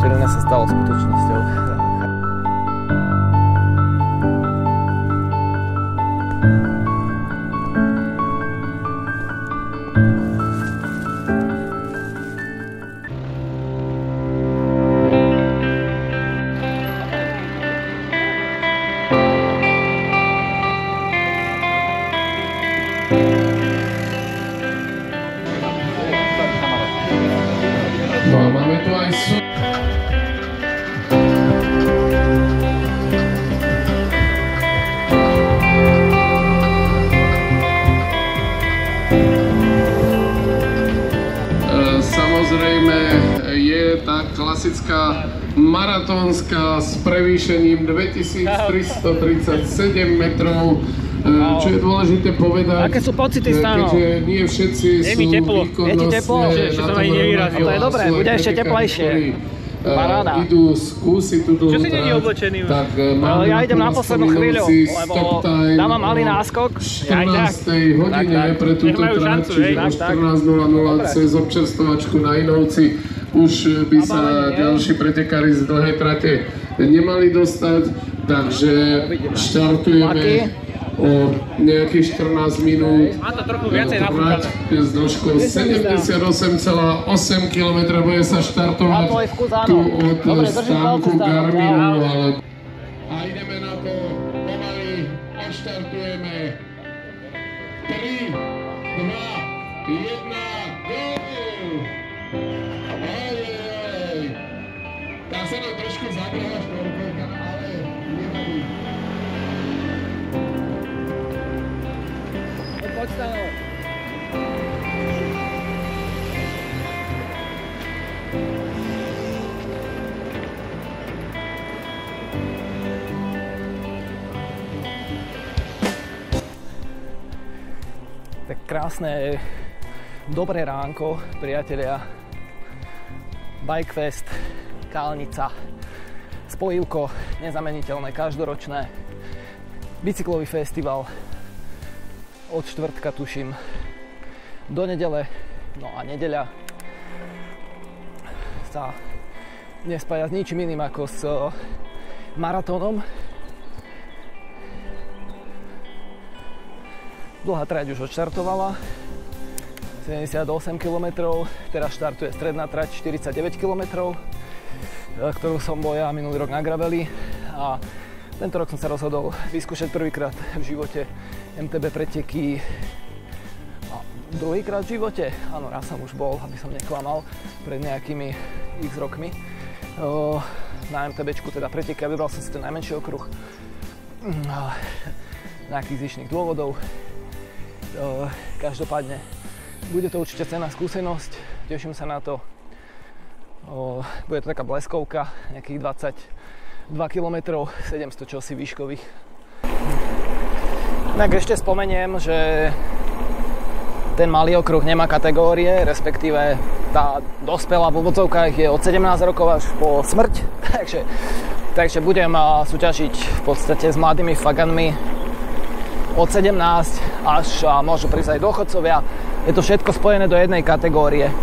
neuveriteľné sa stalo skutočnosťou. No a máme tu aj samozrejme je tá klasická maratónska s prevýšením 2337 metrov. Čo je dôležité povedať, aké sú pocity stáno? Keďže nie všetci sú výkonnostné na tom. To je dobré, bude ešte teplejšie. Paráda. Idú skúsiť túto čo si není oblečený už? Tak máme ja idem na poslednú chvíľu, lebo dávam malý náskok. 14. hodine pre túto trať, čiže o 14:00 cez občerstvovačku na Inovci už by sa ďalší pretekári z dlhej trate nemali dostať, takže štartujeme o nejakých 14 minút. Má to trochu viacej napúkané. S dĺžkou 78,8 km bude sa štartovať tu od stánku Garminu. A ideme na to, pomaly odštartujeme. 3, 2, 1, go! Ojej! Tá sa nám trošku zabrala štvorkolka, ale nevadí. Poď stále. Tak krásne, dobré ránko, priatelia. Bikefest, Kalnica, spojivko, nezameniteľné, každoročné. Bicyklový festival od štvrtka, tuším, do nedele. No a nedeľa sa nespája s ničím iným ako s maratónom. Dlhá trať už odštartovala, 78 km, teraz štartuje stredná trať 49 km, ktorú som bol ja minulý rok na graveli, a tento rok som sa rozhodol vyskúšať prvýkrát v živote MTB preteky. A druhýkrát v živote, áno, raz som už bol, aby som neklamal, pred nejakými x rokmi na MTBčku, teda preteky, a vybral som si ten najmenší okruh nejakých zištných dôvodov. Každopádne bude to určite cenná skúsenosť, teším sa na to. Bude to taká bleskovka, nejakých 22 km, 700 čosi výškových. Tak ešte spomeniem, že ten malý okruh nemá kategórie, respektíve tá dospelá v úvodzovkách je od 17 rokov až po smrť, takže budem súťažiť v podstate s mladými faganmi od 17 až môžu prísť aj dôchodcovia. Je to všetko spojené do jednej kategórie.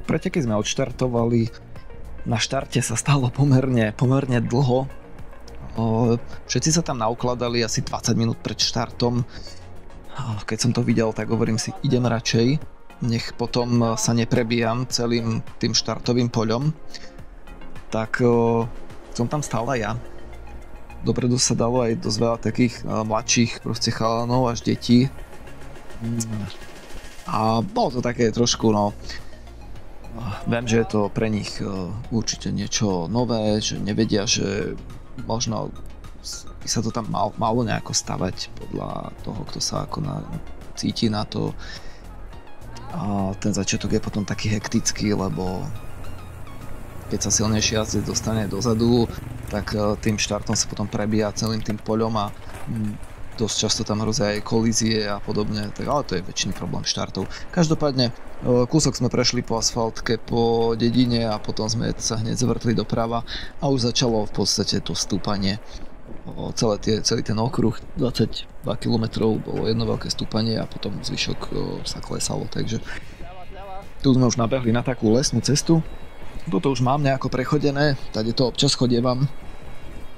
Preteky sme odštartovali. Na štarte sa stalo pomerne dlho. Všetci sa tam naukladali asi 20 minút pred štartom. Keď som to videl, tak hovorím si, idem radšej, nech potom sa neprebíjam celým tým štartovým poľom. Tak som tam stál aj ja. Dopredu sa dalo aj dosť veľa takých mladších proste chalanov až detí. A bolo to také trošku, viem, že je to pre nich určite niečo nové, že nevedia, že možno by sa to tam malo nejako stavať podľa toho, kto sa ako cíti na to. A ten začiatok je potom taký hektický, lebo keď sa silnejší jazdec dostane dozadu, tak tým štartom sa potom prebíja celým tým poľom a dosť často tam hrozia aj kolízie a podobne, tak, ale to je väčšiný problém štartov. Každopádne Kúsok sme prešli po asfaltke, po dedine a potom sme sa hneď zvrtli doprava a už začalo v podstate to stúpanie. Celý ten okruh 22 km bolo jedno veľké stúpanie a potom zvyšok sa klesalo, takže tu sme už nabehli na takú lesnú cestu. Toto už mám nejako prechodené, tady to občas chodievam,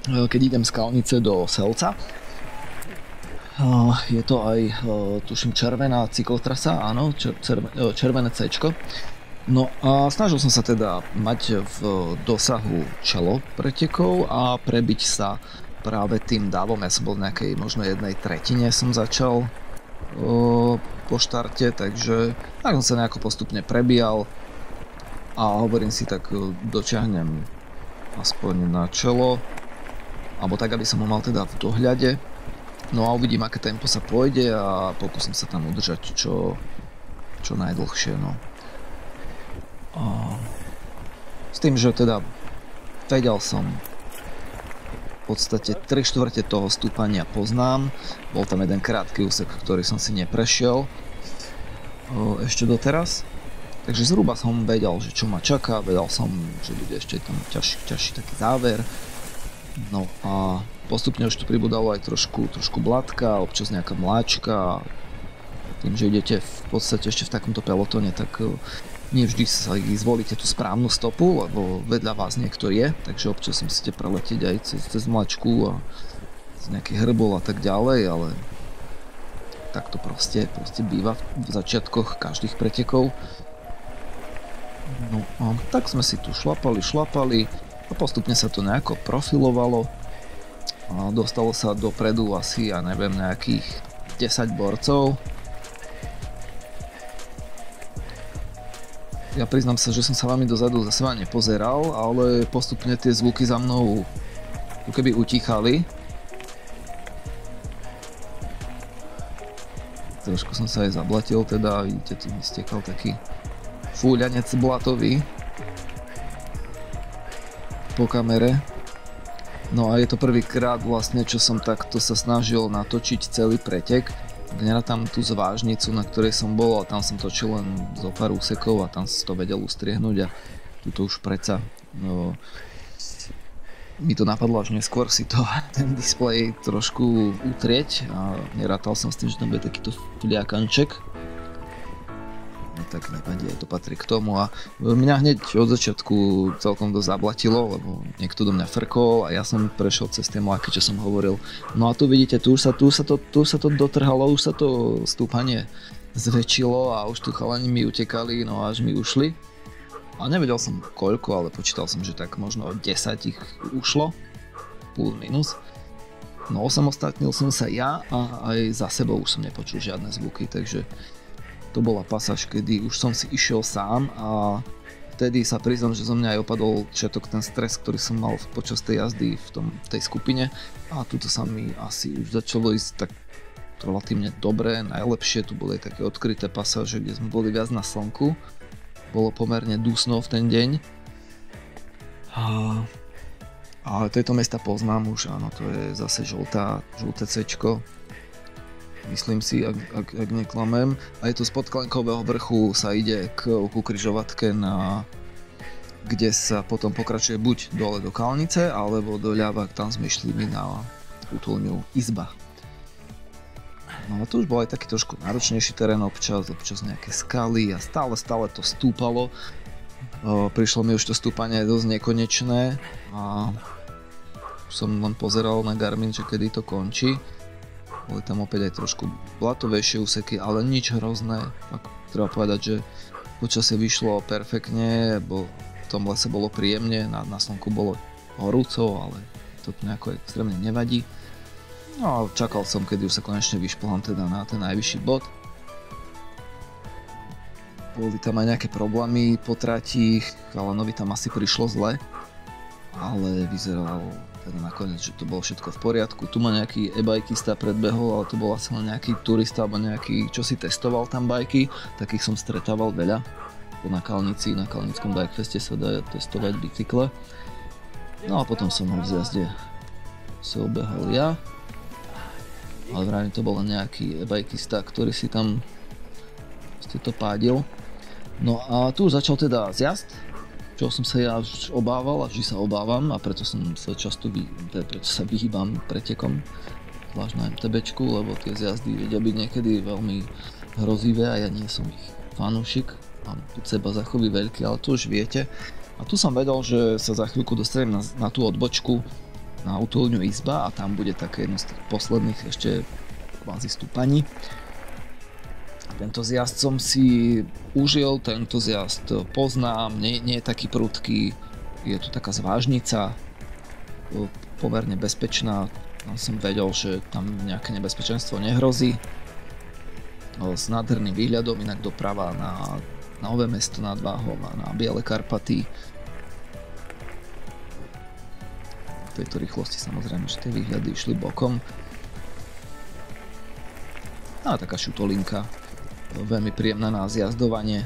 keď idem z Kalnice do Selca. Je to aj, tuším, červená cyklotrasa, áno, červené C-čko. No a snažil som sa teda mať v dosahu čelo pretekov a prebiť sa práve tým dávom. Ja som bol v nejakej možno 1/3 som začal po štarte, takže tak som sa nejako postupne prebíjal a hovorím si, tak dočiahnem aspoň na čelo, alebo tak, aby som ho mal teda v dohľade. No a uvidím, aké tempo sa pôjde a pokúsim sa tam udržať čo najdlhšie, no. S tým, že teda vedel som v podstate 3/4 toho stúpania poznám. Bol tam jeden krátky úsek, ktorý som si neprešiel ešte doteraz. Takže zhruba som vedel, že čo ma čaká, vedel som, že bude ešte tam ťažší taký záver. No a postupne už tu pribudalo aj trošku blátka, občas nejaká mláčka. Tým, že idete v podstate ešte v takomto pelotóne, tak nie vždy sa zvolíte tú správnu stopu, lebo vedľa vás niekto je, takže občas musíte preletieť aj cez mláčku a z nejaký hrbol a tak ďalej, ale tak to proste býva v začiatkoch každých pretekov. No a tak sme si tu šlapali a postupne sa to nejako profilovalo. A dostalo sa dopredu asi, ja neviem, nejakých 10 borcov. Ja priznám sa, že som sa veľmi dozadu za seba nepozeral, ale postupne tie zvuky za mnou keby utichali. Trošku som sa aj zablatil, teda vidíte, tu mi stekal taký fúľanec blatový po kamere. No a je to prvýkrát vlastne, čo som takto sa snažil natočiť celý pretek. Nerátam tú zvážnicu, na ktorej som bol, a tam som točil len zo pár úsekov a tam si to vedel ustriehnúť a tuto už predsa mi to napadlo až neskôr si to ten displej trošku utrieť a nerátal som s tým, že tam bude takýto fliakanček. No tak nevadí, to patrí k tomu a mňa hneď od začiatku celkom dosť zablatilo, lebo niekto do mňa frkol a ja som prešiel cez tie mláky, čo som hovoril. No a tu vidíte, tu sa to dotrhalo, už sa to stúpanie zväčšilo a už tu chalani mi utekali, no až mi ušli. A nevedel som koľko, ale počítal som, že tak možno 10 ich ušlo, plus minus. No osamostatnil som sa ja a aj za sebou už som nepočul žiadne zvuky, takže to bola pasáž, kedy už som si išiel sám a vtedy sa priznám, že zo mňa aj opadol všetok ten stres, ktorý som mal počas tej jazdy v tej skupine a tuto sa mi asi už začalo ísť tak relatívne dobre, najlepšie, tu boli také odkryté pasáže, kde sme boli viac na slnku, bolo pomerne dusno v ten deň a tieto miesta poznám už, áno, to je zase žlté C-čko. Myslím si, ak neklamem. A je tu spod Klenkového vrchu sa ide ku križovatke, kde sa potom pokračuje buď dole do Kalnice, alebo doľava, tam sme išli my na útulňu Izba. No a tu už bol aj taký trošku náročnejší terén občas nejaké skaly a stále to stúpalo. Prišlo mi už to stúpanie dosť nekonečné a som len pozeral na Garmin, že kedy to končí. Boli tam opäť aj trošku blatovejšie úseky, ale nič hrozné. Tak treba povedať, že počasie vyšlo perfektne, bo v tom lese bolo príjemne, na slnku bolo horúco, ale to nejako extrémne nevadí. No a čakal som, kedy už sa konečne vyšplhám teda na ten najvyšší bod. Boli tam aj nejaké problémy po trati, chalanovi tam asi prišlo zle, ale vyzeral teda nakoniec, že to bolo všetko v poriadku. Tu ma nejaký e-bikista predbehol, ale to bol asi len nejaký turista alebo nejaký, čo si testoval tam bajky. Takých som stretával veľa. Na Kalnici, na Kalnickom bikefeste sa dá testovať bicykle. No a potom som ho v zjazde sa obehol ja. Ale vrajme to bol len nejaký e-bikista, ktorý si tam to pádil. No a tu začal teda zjazd, čo som sa ja obával a vždy sa obávam a preto som sa preto sa vyhýbam pretekom, zvlášť na MTBčku, lebo tie zjazdy vedia byť niekedy veľmi hrozivé a ja nie som ich fanúšik, mám pod seba zachovy veľký, ale to už viete. A tu som vedel, že sa za chvíľku dostanem na tú odbočku, na útulňu Izba a tam bude také jedno z tých posledných ešte kvázi stúpaní. Tento zjazd som si užil, tento zjazd poznám, nie je taký prudký, je tu taká zvážnica, pomerne bezpečná, som vedel, že tam nejaké nebezpečenstvo nehrozí. S nádherným výhľadom, inak doprava na Nové Mesto nad Váhom a na Biele Karpaty. V tejto rýchlosti samozrejme, že tie výhľady išli bokom. A taká šutolinka. Veľmi príjemná na zjazdovanie.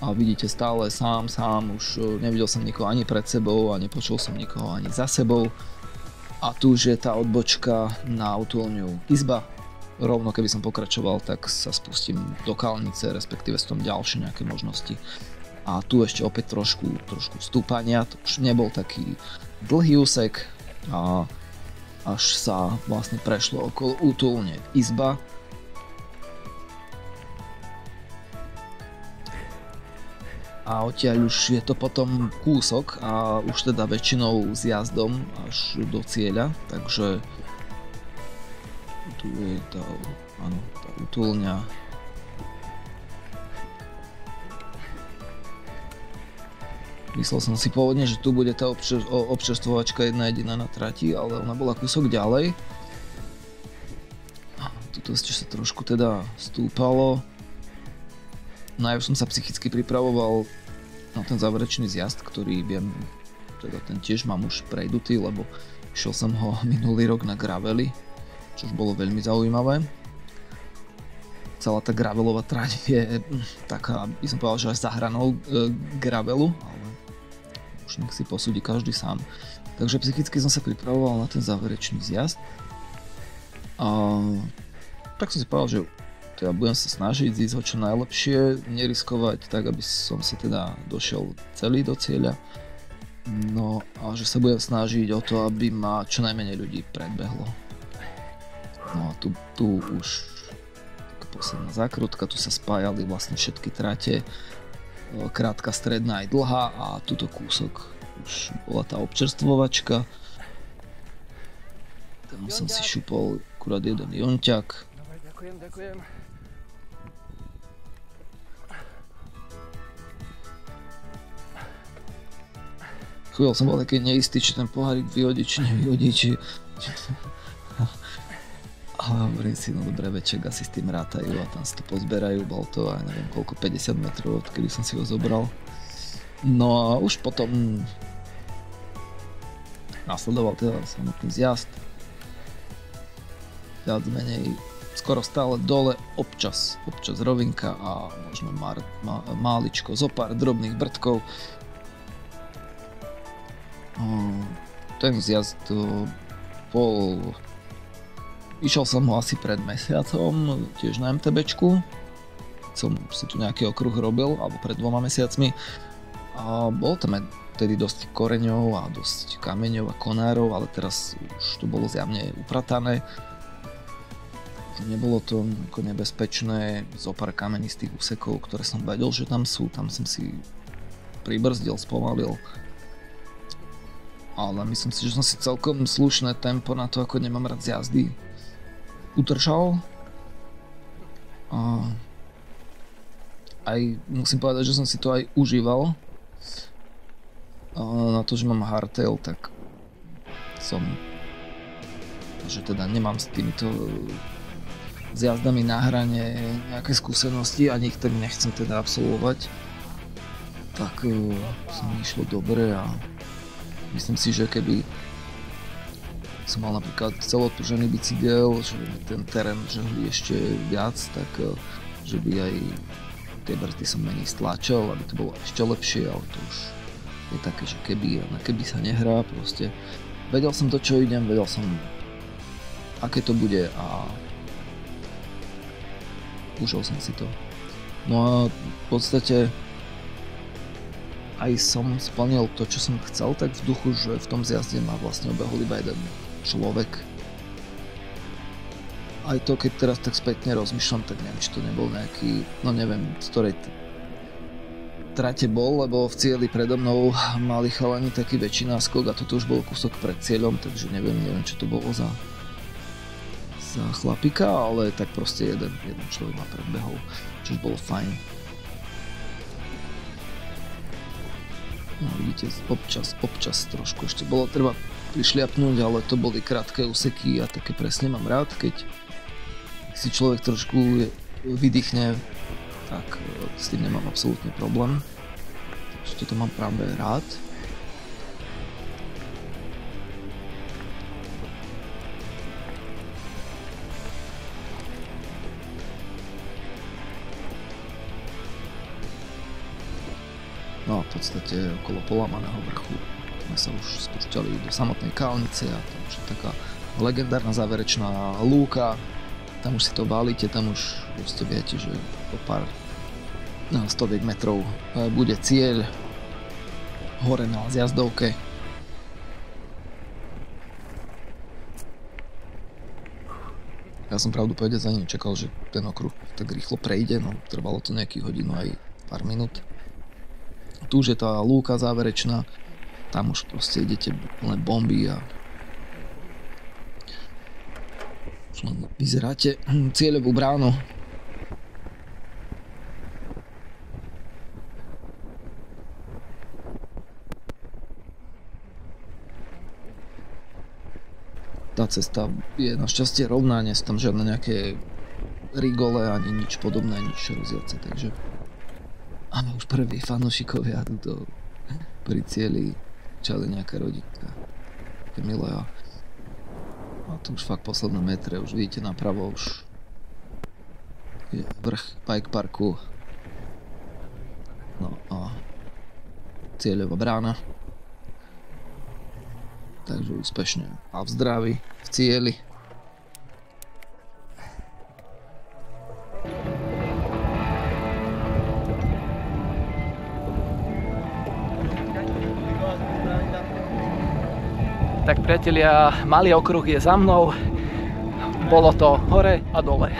A vidíte stále sám, už nevidel som nikoho ani pred sebou a nepočul som nikoho ani za sebou. A tu už je tá odbočka na útulňu Izba. Rovno keby som pokračoval, tak sa spustím do Kalnice, respektíve sú tam ďalšie nejaké možnosti. A tu ešte opäť trošku stúpania, to už nebol taký dlhý úsek a až sa vlastne prešlo okolo útulne Izba. A odtiaľ už je to potom kúsok a už teda väčšinou s jazdom až do cieľa, takže tu je tá útulňa. Myslel som si pôvodne, že tu bude tá občerstvovačka jedna jediná na trati, ale ona bola kúsok ďalej. Tuto ešte sa trošku teda stúpalo. No ja už som sa psychicky pripravoval na ten záverečný zjazd, ktorý viem, teda ten tiež mám už prejdutý, lebo išiel som ho minulý rok na graveli, čo už bolo veľmi zaujímavé. Celá tá gravelová trať je taká, by som povedal, že aj za hranou gravelu, ale už nech si posúdi každý sám. Takže psychicky som sa pripravoval na ten záverečný zjazd. A tak som si povedal, že teda budem sa snažiť zísť ho čo najlepšie, neriskovať tak, aby som sa teda došiel celý do cieľa. No a že sa budem snažiť o to, aby ma čo najmenej ľudí predbehlo. No a tu už taká posledná zákrutka, tu sa spájali vlastne všetky trate, krátka, stredná aj dlhá a tuto kúsok už bola tá občerstvovačka. Tam som si šupol akurát jeden jonťak. Ďakujem. Chvíľu som bol taký neistý, či ten pohárik vyhodí, či nevyhodí, Ale hovorím si, no dobre, veček asi s tým rátajú a tam si to pozberajú, bol to aj neviem koľko, 50 metrov, odkedy som si ho zobral. No a už potom nasledoval teda samotný zjazd. Viac menej skoro stále dole, občas rovinka a možno máličko, zopár drobných brdkov. Ten zjazd bol... Išiel som ho asi pred mesiacom, tiež na MTBčku. Som si tu nejaký okruh robil, alebo pred 2 mesiacmi. A bolo tam tedy dosť koreňov a dosť kameňov a konárov, ale teraz už to bolo zjavne upratané. Nebolo to nebezpečné, zo pár kamenistých úsekov, ktoré som vedel, že tam sú, tam som si pribrzdil, spomalil. Ale myslím si, že som si celkom slušné tempo na to, ako nemám rád z jazdy, udržal. A aj musím povedať, že som si to aj užíval. A na to, že mám hardtail, tak som, že teda nemám s týmito zjazdami na hrane nejaké skúsenosti, ani ich tak nechcem teda absolvovať. Tak sa mi išlo dobre a myslím si, že keby som mal napríklad celoodpržený bicykel, že ten terén žehli ešte viac, tak že by aj tie brzdy som menej stlačal, aby to bolo ešte lepšie, ale to už je také, že keby sa nehrá, proste vedel som to, čo idem, vedel som, aké to bude a užil som si to. No a v podstate aj som splnil to, čo som chcel, tak v duchu, že v tom zjazde ma vlastne obehol iba jeden človek. Aj to, keď teraz tak spätne rozmýšľam, tak neviem, či to nebol nejaký, no neviem, z ktorej trate bol, lebo v cieli predo mnou mali chalani taký väčší náskok a toto už bol kúsok pred cieľom, takže neviem, čo to bolo za chlapika, ale tak proste jeden človek ma predbehol, čiže bolo fajn. No vidíte, občas trošku ešte bolo treba prišliapnúť, ale to boli krátke úseky a také presne mám rád, keď si človek trošku vydýchne, tak s tým nemám absolútne problém. Takže toto mám práve rád. No v podstate okolo Polamaného vrchu sme sa už spúšťali do samotnej kálnice a tam už je taká legendárna záverečná lúka. Tam už si to válite, tam už proste viete, že po pár stoviek metrov bude cieľ hore na zjazdovke. Ja som pravdu povedať za ním čakal, že ten okruh tak rýchlo prejde, no trvalo to nejakých hodinu aj pár minút. Tu už je tá lúka záverečná, tam už proste idete plné bomby a vyzeráte cieľovú bránu. Tá cesta je našťastie rovná, nie sú tam žiadne nejaké rigole ani nič podobné, nič rozjace, takže máme už prví fanúšikovia tuto pri cieli, čali nejaká rodinka, také milé. A tu už fakt posledné metre, už vidíte napravo, už je vrch bike parku. No a cieľová brána. Takže úspešne a v zdraví, v cieli. Tak priatelia, malý okruh je za mnou, bolo to hore a dole.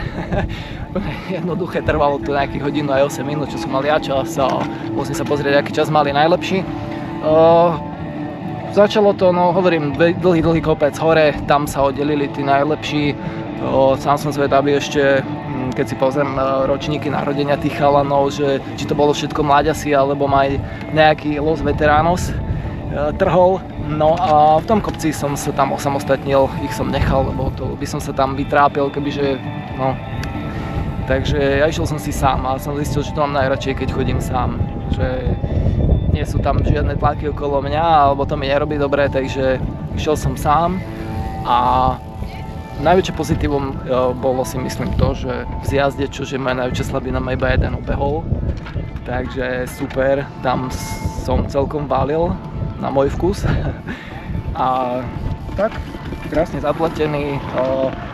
Jednoduché, trvalo to nejakých hodinu aj 8 minút, čo som mal ja čas a musím sa pozrieť, aký čas mali najlepší. Začalo to, no hovorím, dlhý kopec hore, tam sa oddelili tí najlepší. Sám som zvedavý ešte, keď si pozriem ročníky narodenia tých chalanov, že či to bolo všetko mláďasi, alebo aj nejaký Los Veteranos trhol. No a v tom kopci som sa tam osamostatnil, ich som nechal, lebo to by som sa tam vytrápil, kebyže, no. Takže ja išiel som si sám a som zistil, že to mám najradšej, keď chodím sám. Že nie sú tam žiadne tlaky okolo mňa, alebo to mi nerobí dobre, takže išiel som sám. A najväčšie pozitívum bolo si myslím to, že v zjazde, čože moja najväčšia slabina, ma iba jeden obehol. Takže super, tam som celkom válil na môj vkus. A tak, krásne zapletený,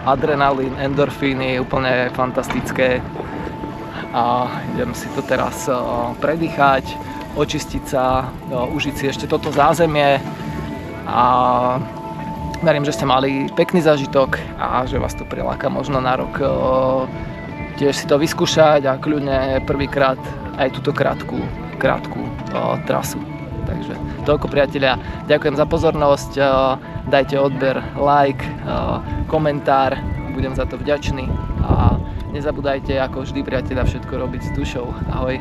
adrenalín, endorfíny, úplne fantastické. A idem si to teraz predýchať, očistiť sa, užiť si ešte toto zázemie. A verím, že ste mali pekný zážitok a že vás to priláka možno na rok tiež si to vyskúšať a kľudne prvýkrát aj túto krátku trasu. Takže toľko priatelia, ďakujem za pozornosť, dajte odber, like, komentár, budem za to vďačný a nezabúdajte ako vždy priatelia všetko robiť s dušou. Ahoj.